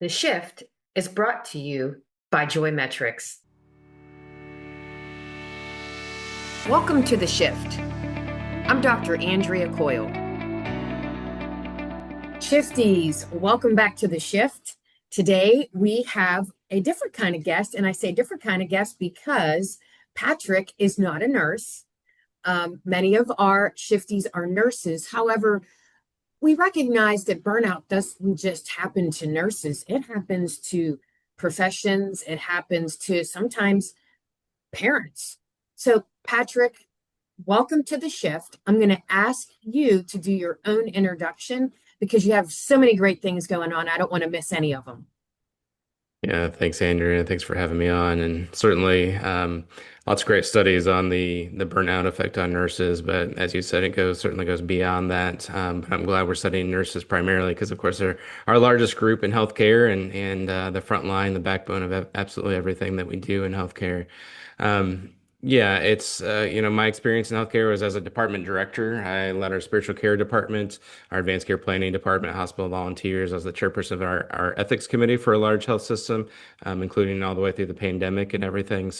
The Shift is brought to you by Joy Metrics. Welcome to The Shift. I'm Dr. Andrea Coyle. Shifties, welcome back to The Shift. Today we have a different kind of guest, and I say different kind of guest because Patrick is not a nurse. Many of our shifties are nurses. However, we recognize that burnout doesn't just happen to nurses, it happens to professions, it happens to sometimes parents. So, Patrick, welcome to the shift. I'm going to ask you to do your own introduction because you have so many great things going on. I don't want to miss any of them. Yeah, thanks, Andrea. Thanks for having me on. And certainly, lots of great studies on the burnout effect on nurses. But as you said, it certainly goes beyond that. But I'm glad we're studying nurses primarily because, of course, they're our largest group in healthcare and the front line, the backbone of absolutely everything that we do in healthcare. Um, yeah, my experience in healthcare was as a department director. I led our spiritual care department, our advanced care planning department, hospital volunteers. I was the chairperson of our ethics committee for a large health system, including all the way through the pandemic and everything.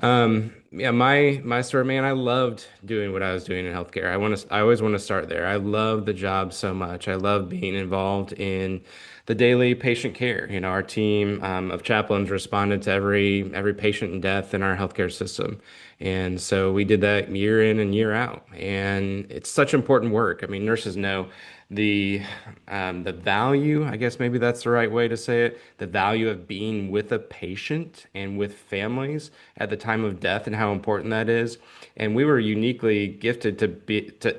Yeah, my story, man, I loved doing what I was doing in healthcare. I always want to start there. I love the job so much. I love being involved in the daily patient care. Our team of chaplains responded to every patient and death in our healthcare system. And so we did that year in and year out. And it's such important work. I mean, nurses know the the value, I guess maybe that's the right way to say it, the value of being with a patient and with families at the time of death and how important that is. And we were uniquely gifted to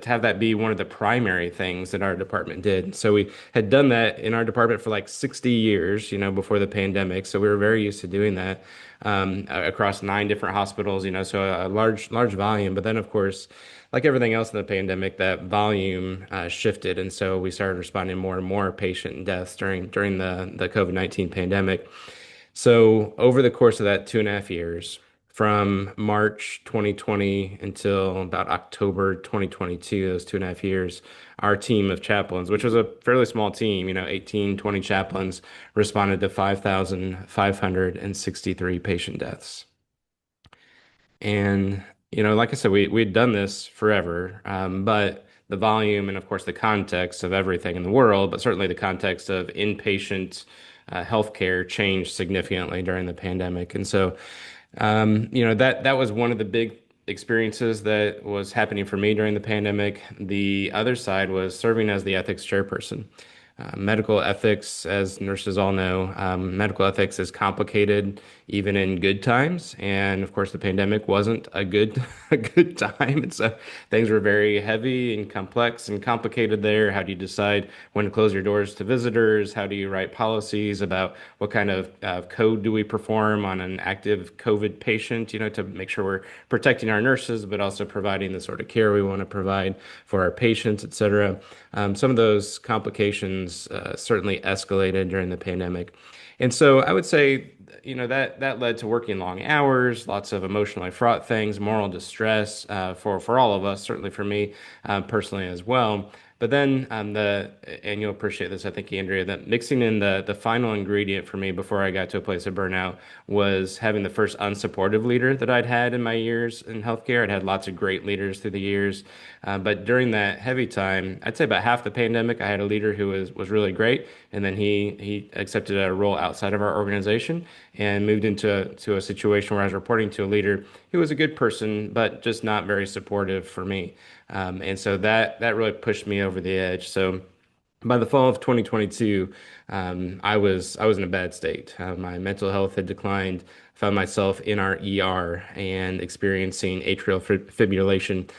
have that be one of the primary things that our department did. So we had done that in our department for like 60 years, before the pandemic. So we were very used to doing that across 9 different hospitals, so a large volume. But then, of course, like everything else in the pandemic, that volume shifted, and so we started responding more and more patient deaths during the COVID-19 pandemic. So over the course of that 2.5 years, from March 2020 until about October 2022, those 2.5 years, our team of chaplains, which was a fairly small team, 18, 20 chaplains, responded to 5,563 patient deaths. And, like I said, we'd done this forever, but the volume and, of course, the context of everything in the world, but certainly the context of inpatient healthcare changed significantly during the pandemic. And so, that was one of the big experiences that was happening for me during the pandemic. The other side was serving as the ethics chairperson. Medical ethics, as nurses all know, medical ethics is complicated even in good times. And of course, the pandemic wasn't a good a good time. And so things were very heavy and complex and complicated there. How do you decide when to close your doors to visitors? How do you write policies about what kind of code do we perform on an active COVID patient, to make sure we're protecting our nurses, but also providing the sort of care we want to provide for our patients, et cetera. Some of those complications certainly escalated during the pandemic. And so I would say, that led to working long hours, lots of emotionally fraught things, moral distress for all of us, certainly for me personally as well. But then and you'll appreciate this, I think, Andrea, that mixing in the final ingredient for me before I got to a place of burnout was having the first unsupportive leader that I'd had in my years in healthcare. I'd had lots of great leaders through the years, but during that heavy time, I'd say about half the pandemic, I had a leader who was really great, and then he accepted a role outside of our organization and moved into a situation where I was reporting to a leader who was a good person, but just not very supportive for me. And so that really pushed me over the edge. So by the fall of 2022, I was in a bad state. My mental health had declined. Found myself in our ER and experiencing atrial fibrillation,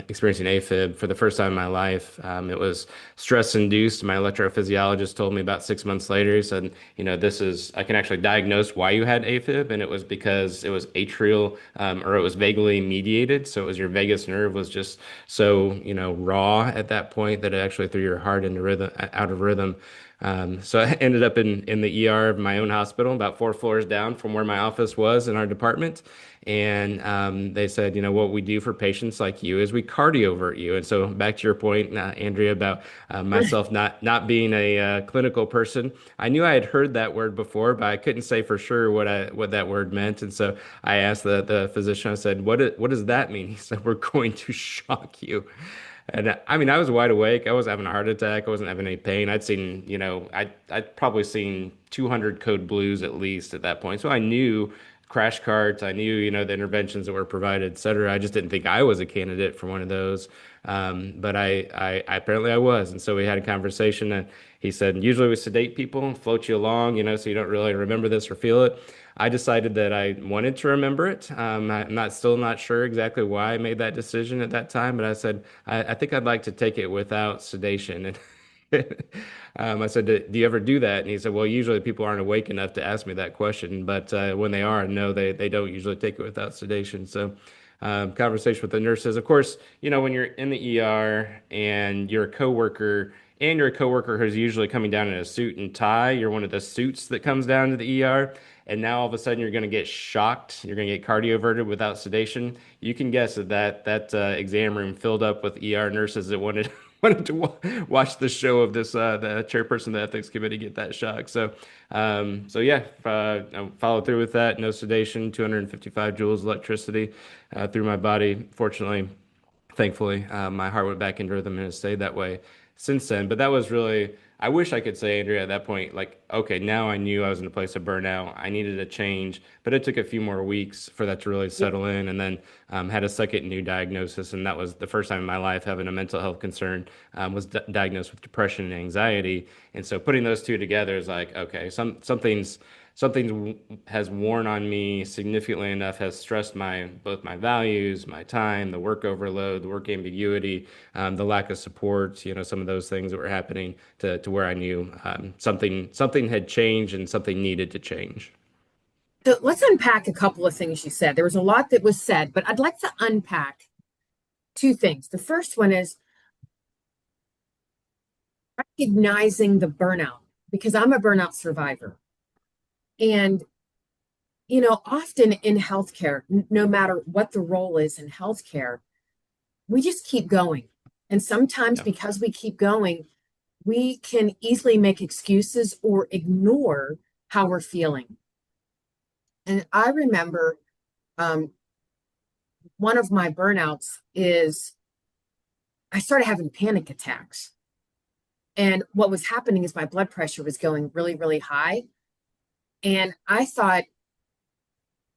experiencing AFib for the first time in my life. It was stress induced. My electrophysiologist told me about 6 months later, he said, I can actually diagnose why you had AFib. And it was because it was atrial, or it was vaguely mediated. So it was your vagus nerve was just so, raw at that point that it actually threw your heart into rhythm, out of rhythm. So I ended up in the ER of my own hospital, about 4 floors down from where my office was in our department. And they said, you know, what we do for patients like you is we cardiovert you. And so back to your point, Andrea, about myself not being a clinical person. I knew I had heard that word before, but I couldn't say for sure what that word meant. And so I asked the physician, I said, what does that mean? He said, we're going to shock you. And I mean, I was wide awake. I wasn't having a heart attack. I wasn't having any pain. I'd seen, you know, I'd probably seen 200 code blues at least at that point. So I knew crash carts. I knew, you know, the interventions that were provided, et cetera. I just didn't think I was a candidate for one of those. But I apparently I was. And so we had a conversation and he said, usually we sedate people and float you along, you know, so you don't really remember this or feel it. I decided that I wanted to remember it. I'm still not sure exactly why I made that decision at that time, but I said, I think I'd like to take it without sedation. And I said, do you ever do that? And he said, well, usually people aren't awake enough to ask me that question, but when they are, no, they don't usually take it without sedation. So, conversation with the nurses. Of course, you know, when you're in the ER and you're a coworker who's usually coming down in a suit and tie, you're one of the suits that comes down to the ER. And now all of a sudden you're going to get shocked. You're going to get cardioverted without sedation. You can guess that exam room filled up with ER nurses that wanted wanted to watch the show of this the chairperson of the ethics committee get that shock. So yeah, I followed through with that. No sedation, 255 joules electricity through my body. Fortunately, thankfully, my heart went back into rhythm and has stayed that way since then. But that was really, I wish I could say, Andrea, at that point, like, okay, now I knew I was in a place of burnout. I needed a change, but it took a few more weeks for that to really settle in. And then had a second new diagnosis, and that was the first time in my life having a mental health concern. Was diagnosed with depression and anxiety, and so putting those two together is like, okay, something has worn on me significantly enough, has stressed my both my values, my time, the work overload, the work ambiguity, the lack of support, you know, some of those things that were happening to where I knew something had changed and something needed to change. So let's unpack a couple of things you said. There was a lot that was said, but I'd like to unpack two things. The first one is recognizing the burnout, because I'm a burnout survivor. And, you know, often in healthcare, no matter what the role is in healthcare, we just keep going. And sometimes Yeah. because we keep going, we can easily make excuses or ignore how we're feeling. And I remember um, one of my burnouts is I started having panic attacks. And what was happening is my blood pressure was going really, really high. And I thought,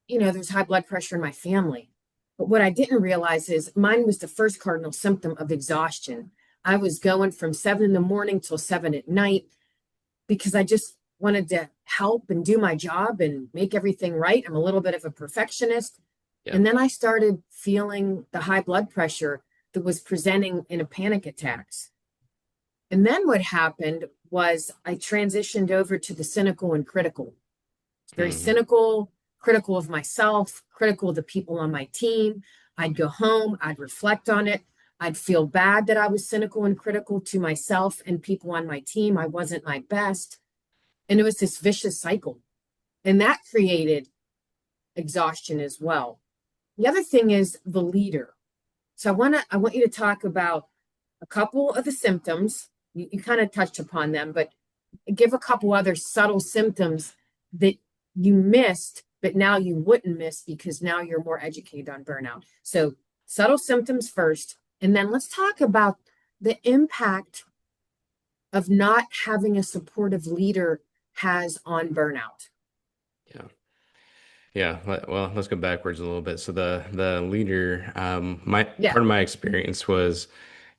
you know, there's high blood pressure in my family. But what I didn't realize is mine was the first cardinal symptom of exhaustion. I was going from 7 in the morning till 7 at night because I just wanted to help and do my job and make everything right. I'm a little bit of a perfectionist. Yeah. And then I started feeling the high blood pressure that was presenting in a panic attacks. And then what happened was I transitioned over to the cynical and critical. It's very Hmm. cynical, critical of myself, critical of the people on my team. I'd go home, I'd reflect on it. I'd feel bad that I was cynical and critical to myself and people on my team. I wasn't my best. And it was this vicious cycle. And that created exhaustion as well. The other thing is the leader. So I want you to talk about a couple of the symptoms. You kind of touched upon them, but give a couple other subtle symptoms that you missed, but now you wouldn't miss because now you're more educated on burnout. So subtle symptoms first, and then let's talk about the impact of not having a supportive leader has on burnout. Yeah. Yeah, well, let's go backwards a little bit. So the leader, my Yeah. part of my experience was,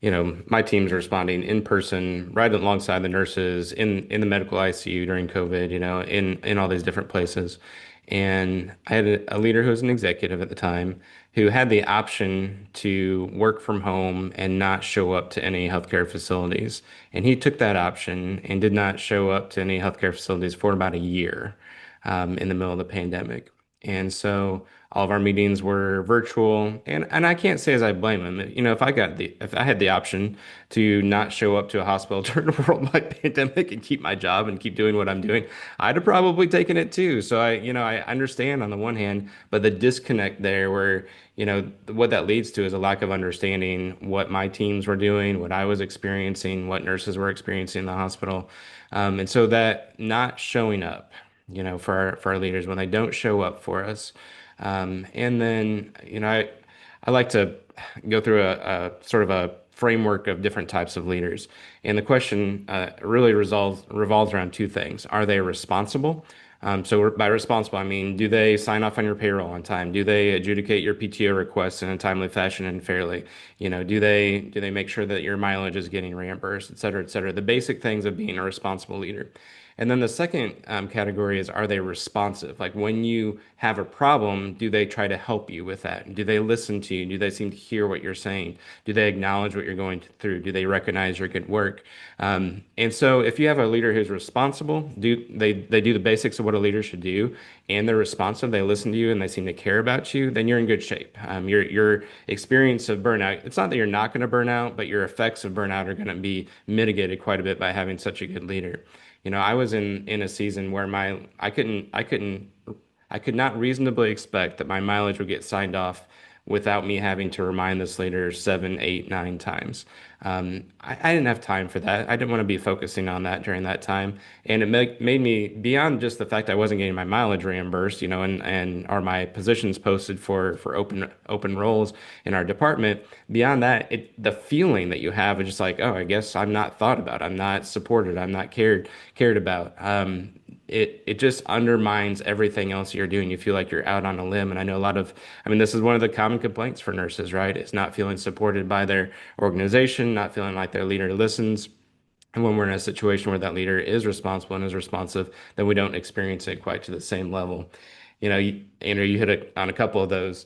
you know, my team's responding in person, right alongside the nurses in the medical ICU during COVID, you know, in all these different places. And I had a leader who was an executive at the time who had the option to work from home and not show up to any healthcare facilities. And he took that option and did not show up to any healthcare facilities for about a year, in the middle of the pandemic. And so All of our meetings were virtual, and I can't say as I blame them. You know, if I had the option to not show up to a hospital during a worldwide pandemic and keep my job and keep doing what I'm doing, I'd have probably taken it too. So I understand on the one hand, but the disconnect there where, what that leads to is a lack of understanding what my teams were doing, what I was experiencing, what nurses were experiencing in the hospital. And so that not showing up, for our leaders when they don't show up for us. And then, I like to go through a sort of a framework of different types of leaders. And the question really revolves around two things. Are they responsible? So by responsible, I mean, do they sign off on your payroll on time? Do they adjudicate your PTO requests in a timely fashion and fairly? Do they make sure that your mileage is getting reimbursed, et cetera, et cetera? The basic things of being a responsible leader. And then the second category is, are they responsive? Like when you have a problem, do they try to help you with that? Do they listen to you? Do they seem to hear what you're saying? Do they acknowledge what you're going through? Do they recognize your good work? And so if you have a leader who's responsible, they do the basics of what a leader should do, and they're responsive, they listen to you, and they seem to care about you, then you're in good shape. Your experience of burnout, it's not that you're not going to burn out, but your effects of burnout are going to be mitigated quite a bit by having such a good leader. I was in a season where I could not reasonably expect that my mileage would get signed off without me having to remind this leader 7, 8, 9 times. I didn't have time for that. I didn't want to be focusing on that during that time. And it made me, beyond just the fact I wasn't getting my mileage reimbursed, and or my positions posted for open roles in our department. Beyond that, the feeling that you have is just like, oh, I guess I'm not thought about. I'm not supported. I'm not cared about. It just undermines everything else you're doing. You feel like you're out on a limb. And I mean, this is one of the common complaints for nurses, right? It's not feeling supported by their organization, not feeling like their leader listens. And when we're in a situation where that leader is responsible and is responsive, then we don't experience it quite to the same level. Andrew, you hit on a couple of those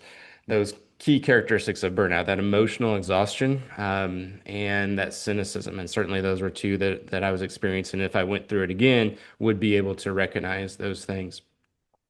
key characteristics of burnout, that emotional exhaustion, and that cynicism. And certainly those were two that I was experiencing. If I went through it again, would be able to recognize those things.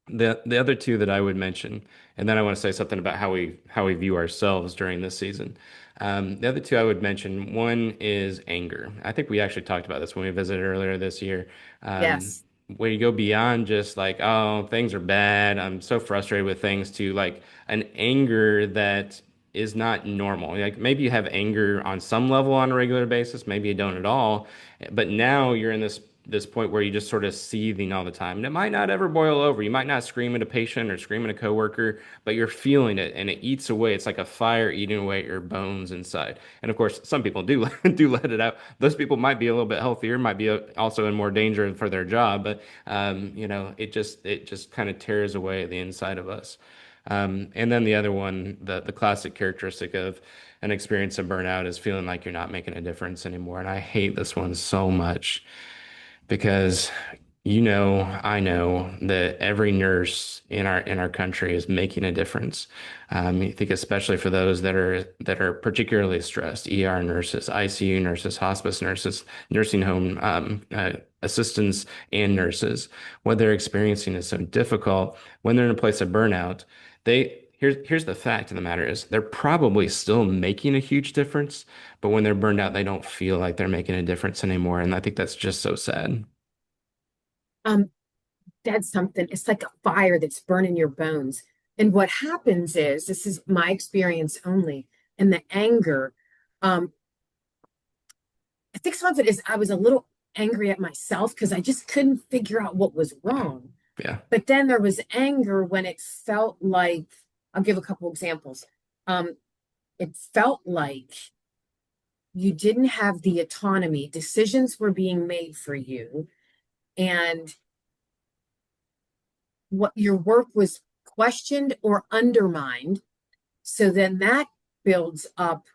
The other two that I would mention, and then I want to say something about how we view ourselves during this season. The other two I would mention, one is anger. I think we actually talked about this when we visited earlier this year. Um, Yes. where you go beyond just like, oh, things are bad. I'm so frustrated with things, to like an anger that is not normal. Like maybe you have anger on some level on a regular basis, maybe you don't at all. But now you're in this point where you just sort of seething all the time. And it might not ever boil over. You might not scream at a patient or scream at a coworker, but you're feeling it and it eats away. It's like a fire eating away at your bones inside. And of course, some people do do let it out. Those people might be a little bit healthier, might be also in more danger for their job, but it just kind of tears away the inside of us. And then the other one, the classic characteristic of an experience of burnout, is feeling like you're not making a difference anymore. And I hate this one so much because I know that every nurse in our country is making a difference. I think especially for those that are particularly stressed, ER nurses, ICU nurses, hospice nurses, nursing home assistants, and nurses. What they're experiencing is so difficult when they're in a place of burnout. Here's the fact of the matter is they're probably still making a huge difference, but when they're burned out, they don't feel like they're making a difference anymore. And I think that's just so sad. Um, that's something, it's like a fire that's burning your bones. And what happens is, this is my experience only, and the anger, um, I think some of it is I was a little angry at myself because I just couldn't figure out what was wrong. Yeah. But then there was anger when it felt like, I'll give a couple examples. Um, it felt like you didn't have the autonomy, decisions were being made for you, and what your work was questioned or undermined. So then that builds up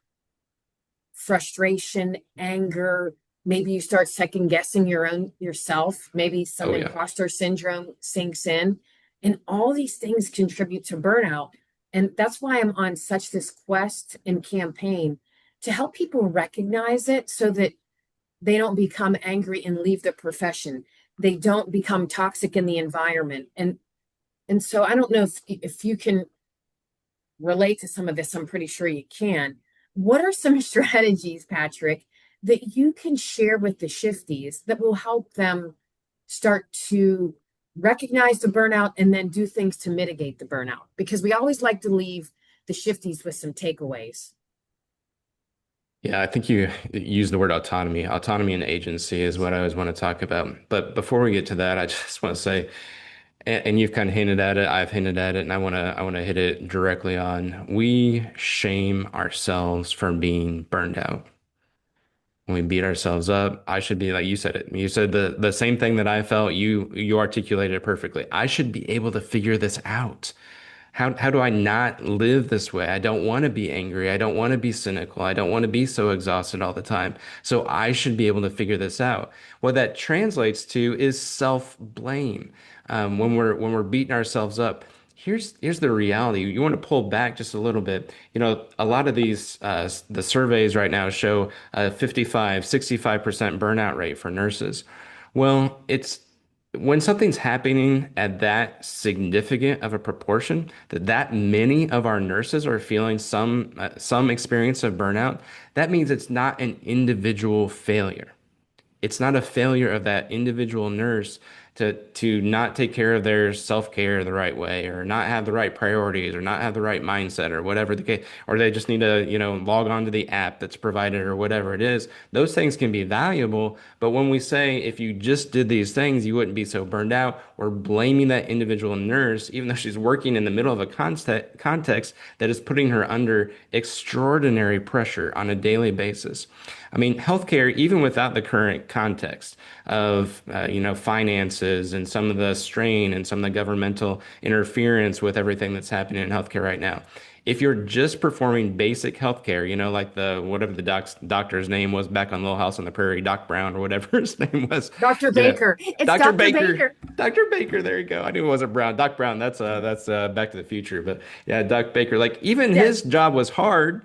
frustration, anger. Maybe you start second guessing yourself. Maybe some Oh yeah. imposter syndrome sinks in. And all these things contribute to burnout. And that's why I'm on such this quest and campaign to help people recognize it so that they don't become angry and leave the profession. They don't become toxic in the environment. And so I don't know if you can relate to some of this. I'm pretty sure you can. What are some strategies, Patrick, that you can share with the shifties that will help them start to recognize the burnout and then do things to mitigate the burnout? Because we always like to leave the shifties with some takeaways. Yeah, I think you use the word autonomy. Autonomy and agency is what I always want to talk about. But before we get to that, I just want to say, and you've kind of hinted at it, I've hinted at it, and I want to hit it directly on. We shame ourselves for being burned out. When we beat ourselves up, I should be like you said it. You said the same thing that I felt. You articulated it perfectly. I should be able to figure this out. How do I not live this way? I don't want to be angry. I don't want to be cynical. I don't want to be so exhausted all the time. So I should be able to figure this out. What that translates to is self-blame. When we're beating ourselves up, here's the reality. You want to pull back just a little bit. A lot of these the surveys right now show a 65% burnout rate for nurses. Well, it's when something's happening at that significant of a proportion, that many of our nurses are feeling some experience of burnout, that means it's not an individual failure. It's not a failure of that individual nurse to not take care of their self-care the right way, or not have the right priorities, or not have the right mindset, or whatever the case, or they just need to, log on to the app that's provided, or whatever it is. Those things can be valuable, but when we say if you just did these things, you wouldn't be so burned out, we're blaming that individual nurse, even though she's working in the middle of a context that is putting her under extraordinary pressure on a daily basis. I mean, healthcare, even without the current context of, finances and some of the strain and some of the governmental interference with everything that's happening in healthcare right now. If you're just performing basic healthcare, like the whatever the doctor's name was back on Little House on the Prairie, Doc Brown or whatever his name was, Dr. you know, Baker. It's Dr. Dr. Baker, Baker. Dr. Baker, there you go. I knew it wasn't Brown. Doc Brown, that's Back to the Future, but yeah, Doc Baker. Like even Yes. his job was hard,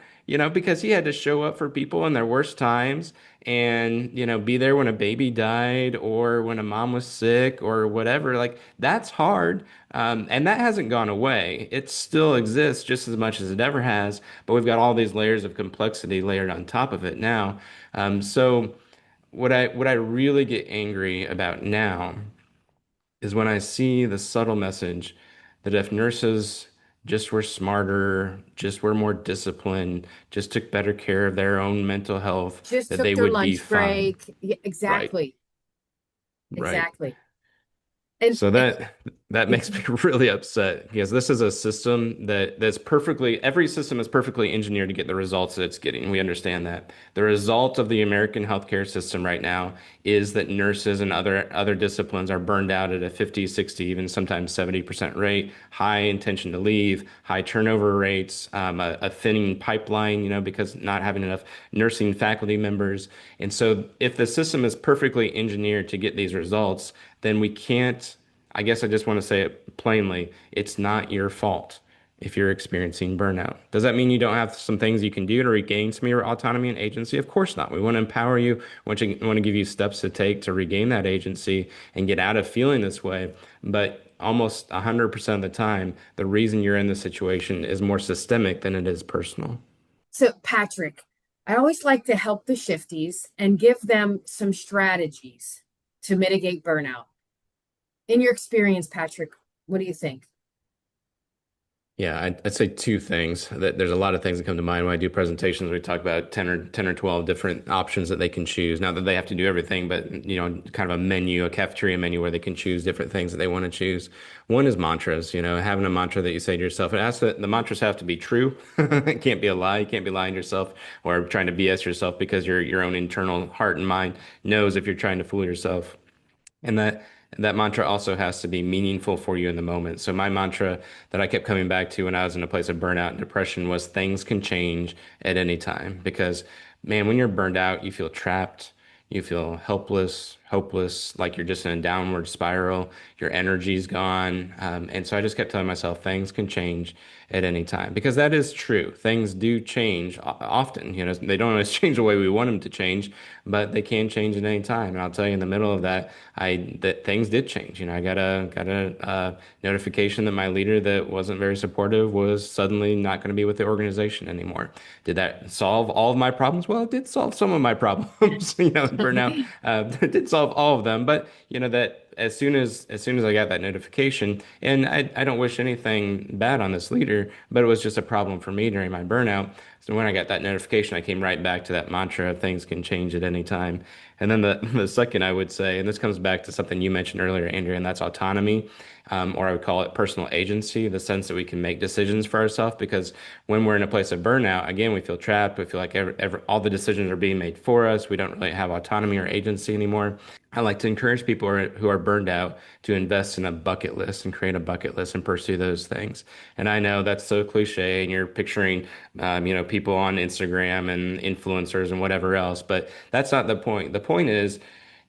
because he had to show up for people in their worst times and, be there when a baby died or when a mom was sick or whatever. Like that's hard. And that hasn't gone away. It still exists just as much as it ever has, but we've got all these layers of complexity layered on top of it now. So what I really get angry about now is when I see the subtle message that if nurses just were smarter, just were more disciplined, just took better care of their own mental health, Just that took they their would be lunch fine. break. Yeah, Right. exactly. Right. Exactly. And So that makes me really upset because this is a system that's perfectly every system is perfectly engineered to get the results that it's getting. We understand that. The result of the American healthcare system right now is that nurses and other disciplines are burned out at a 50, 60, even sometimes 70% rate, high intention to leave, high turnover rates, a thinning pipeline, because not having enough nursing faculty members. And so if the system is perfectly engineered to get these results, then we can't. I guess I just want to say it plainly. It's not your fault if you're experiencing burnout. Does that mean you don't have some things you can do to regain some of your autonomy and agency? Of course not. We want to empower you. We want to give you steps to take to regain that agency and get out of feeling this way. But almost 100% of the time, the reason you're in this situation is more systemic than it is personal. so, Patrick, I always like to help the shifties and give them some strategies to mitigate burnout. In your experience, Patrick, what do you think? Yeah, I'd say two things. That there's a lot of things that come to mind when I do presentations. We talk about 10 or 12 different options that they can choose. Not that they have to do everything, but kind of a menu, a cafeteria menu where they can choose different things that they want to choose. One is mantras, having a mantra that you say to yourself. It has to, the mantras have to be true. It can't be a lie. You can't be lying to yourself or trying to BS yourself because your own internal heart and mind knows if you're trying to fool yourself. And that mantra also has to be meaningful for you in the moment. So my mantra that I kept coming back to when I was in a place of burnout and depression was things can change at any time. Because man, when you're burned out, you feel trapped, you feel helpless, hopeless, like you're just in a downward spiral, your energy's gone. And so I just kept telling myself things can change at any time because that is true. Things do change often. You know, they don't always change the way we want them to change, but they can change at any time. And I'll tell you, in the middle of that, that things did change. You know, I got a notification that my leader that wasn't very supportive was suddenly not going to be with the organization anymore. Did that solve all of my problems? Well, it did solve some of my problems. You know, burnout it did solve all of them, but you know that as soon as I got that notification, and I don't wish anything bad on this leader, but it was just a problem for me during my burnout. So when I got that notification, I came right back to that mantra of things can change at any time. And then the second I would say, and this comes back to something you mentioned earlier, Andrea, and that's autonomy, or I would call it personal agency, the sense that we can make decisions for ourselves. Because when we're in a place of burnout, again, we feel trapped. We feel like all the decisions are being made for us. We don't really have autonomy or agency anymore. I like to encourage people who are burned out to invest in a bucket list and create a bucket list and pursue those things. And I know that's so cliche, and you're picturing, people on Instagram and influencers and whatever else, but that's not the point. The point is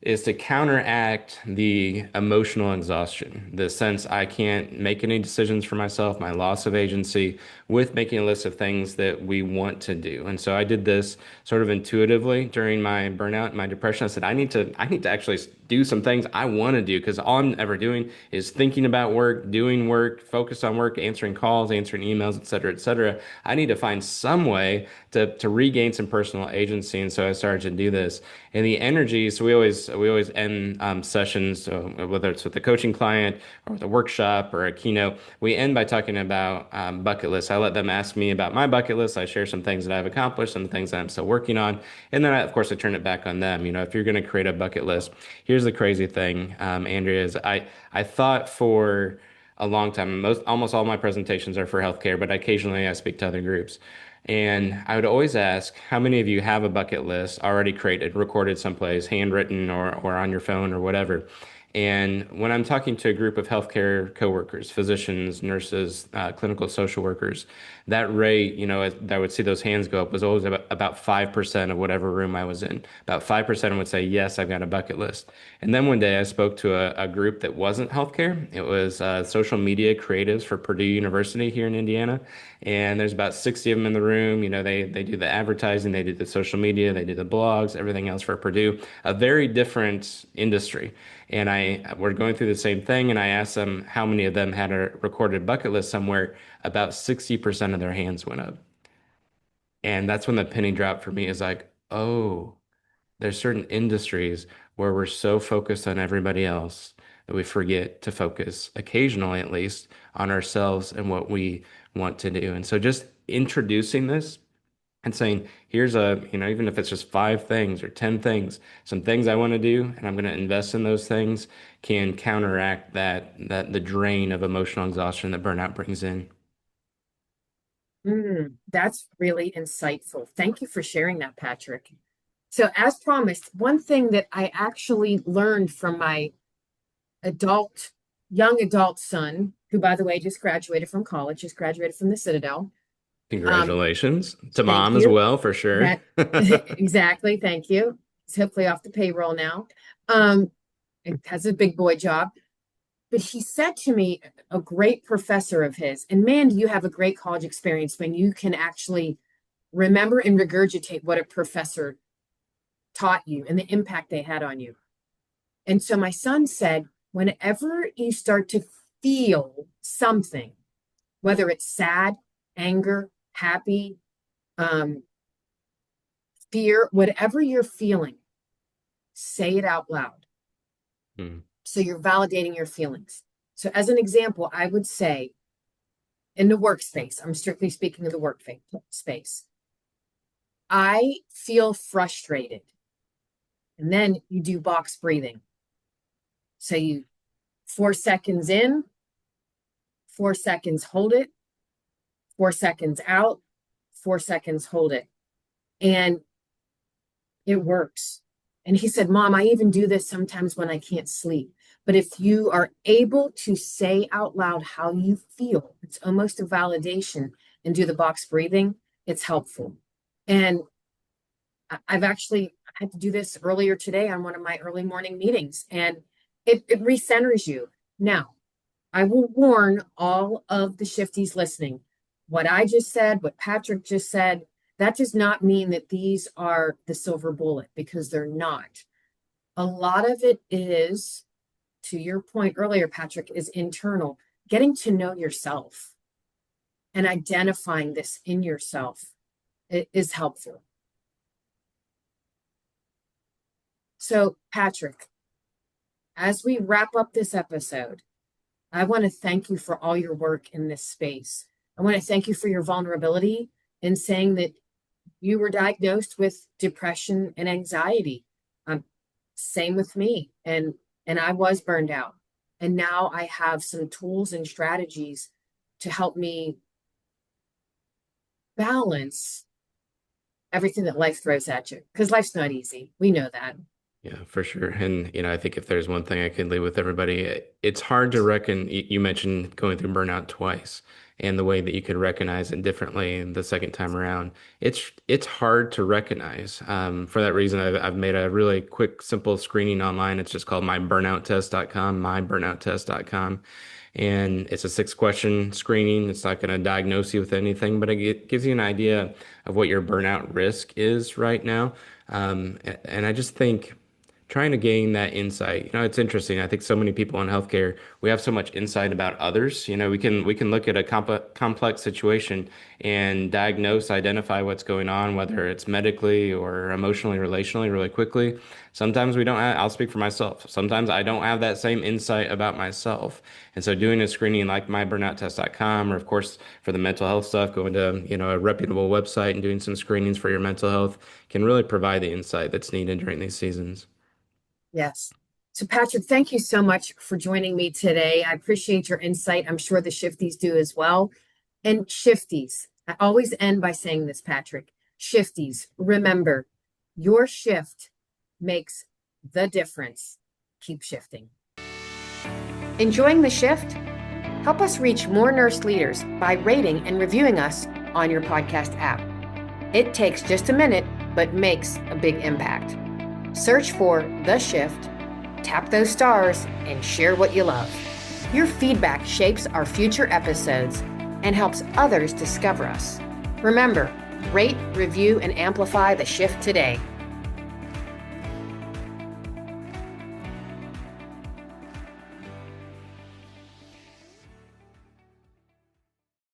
to counteract the emotional exhaustion, the sense I can't make any decisions for myself, my loss of agency, with making a list of things that we want to do. And so I did this sort of intuitively during my burnout, my depression. I said, I need to actually do some things I want to do because all I'm ever doing is thinking about work, doing work, focused on work, answering calls, answering emails, et cetera, et cetera. I need to find some way to regain some personal agency. And so I started to do this. And the energy, so we always end sessions, so whether it's with a coaching client or with a workshop or a keynote, we end by talking about bucket lists. I let them ask me about my bucket list. I share some things that I've accomplished, some things that I'm still working on, and then of course I turn it back on them. You know, if you're going to create a bucket list, here's the crazy thing, Andrea, is I thought for a long time. Almost all my presentations are for healthcare, but occasionally I speak to other groups. And I would always ask, how many of you have a bucket list already created, recorded someplace, handwritten or on your phone or whatever? And when I'm talking to a group of healthcare coworkers, physicians, nurses, clinical social workers, that rate, I would see those hands go up was always about 5% of whatever room I was in. About 5% would say, yes, I've got a bucket list. And then one day I spoke to a group that wasn't healthcare. It was social media creatives for Purdue University here in Indiana. And there's about 60 of them in the room. You know, they do the advertising, they do the social media, they do the blogs, everything else for Purdue. A very different industry. And we're going through the same thing. And I asked them how many of them had a recorded bucket list somewhere. About 60% of their hands went up. And that's when the penny dropped for me is like, oh, there's certain industries where we're so focused on everybody else that we forget to focus, occasionally at least, on ourselves and what we want to do. And so just introducing this and saying, here's even if it's just 5 things or 10 things, some things I want to do, and I'm going to invest in those things can counteract that the drain of emotional exhaustion that burnout brings in. That's really insightful. Thank you for sharing that, Patrick. So, as promised, one thing that I actually learned from my adult, young adult son, who, by the way, just graduated from college, just graduated from the Citadel. Um, Congratulations to thank mom as you. well, for sure. That exactly. Thank you. He's hopefully off the payroll now. Um, it has a big boy job. But he said to me, a great professor of his, and man, do you have a great college experience when you can actually remember and regurgitate what a professor taught you and the impact they had on you. And so my son said, whenever you start to feel something, whether it's sad, anger, happy, um, fear, whatever you're feeling, say it out loud. Hmm. So you're validating your feelings. So, as an example, I would say in the workspace, I'm strictly speaking of the work space, I feel frustrated. And then you do box breathing. So you 4 seconds in, 4 seconds, hold it, 4 seconds out, 4 seconds, hold it. And it works. And he said, Mom, I even do this sometimes when I can't sleep. But if you are able to say out loud how you feel, it's almost a validation, and do the box breathing, it's helpful. And I've actually had to do this earlier today on one of my early morning meetings, and it recenters you. Now, I will warn all of the shifties listening. What I just said, what Patrick just said, that does not mean that these are the silver bullet, because they're not. A lot of it is, to your point earlier, Patrick, is internal, getting to know yourself and identifying this in yourself is helpful. So, Patrick, as we wrap up this episode, I want to thank you for all your work in this space. I want to thank you for your vulnerability in saying that you were diagnosed with depression and anxiety. Same with me. And I was burned out. And now I have some tools and strategies to help me balance everything that life throws at you. Because life's not easy. We know that. Yeah, for sure. And, I think if there's one thing I can leave with everybody, it's hard to reckon. You mentioned going through burnout twice and the way that you could recognize it differently the second time around. It's hard to recognize. For that reason, I've made a really quick, simple screening online. It's just called myburnout.test.com, myburnout.test.com. And it's a 6-question screening. It's not going to diagnose you with anything, but it gives you an idea of what your burnout risk is right now. And I just think trying to gain that insight. It's interesting. I think so many people in healthcare, we have so much insight about others. We can look at a complex situation and diagnose, identify what's going on, whether it's medically or emotionally, relationally, really quickly. Sometimes we don't have, I'll speak for myself. Sometimes I don't have that same insight about myself. And so doing a screening like myburnout.test.com, or of course for the mental health stuff, going to, a reputable website and doing some screenings for your mental health can really provide the insight that's needed during these seasons. Yes. So, Patrick, thank you so much for joining me today. I appreciate your insight. I'm sure the shifties do as well. And shifties, I always end by saying this, Patrick. Shifties, remember, your shift makes the difference. Keep shifting. Enjoying the shift? Help us reach more nurse leaders by rating and reviewing us on your podcast app. It takes just a minute, but makes a big impact. Search for The Shift, tap those stars, and share what you love. Your feedback shapes our future episodes and helps others discover us. Remember, rate, review, and amplify The Shift today.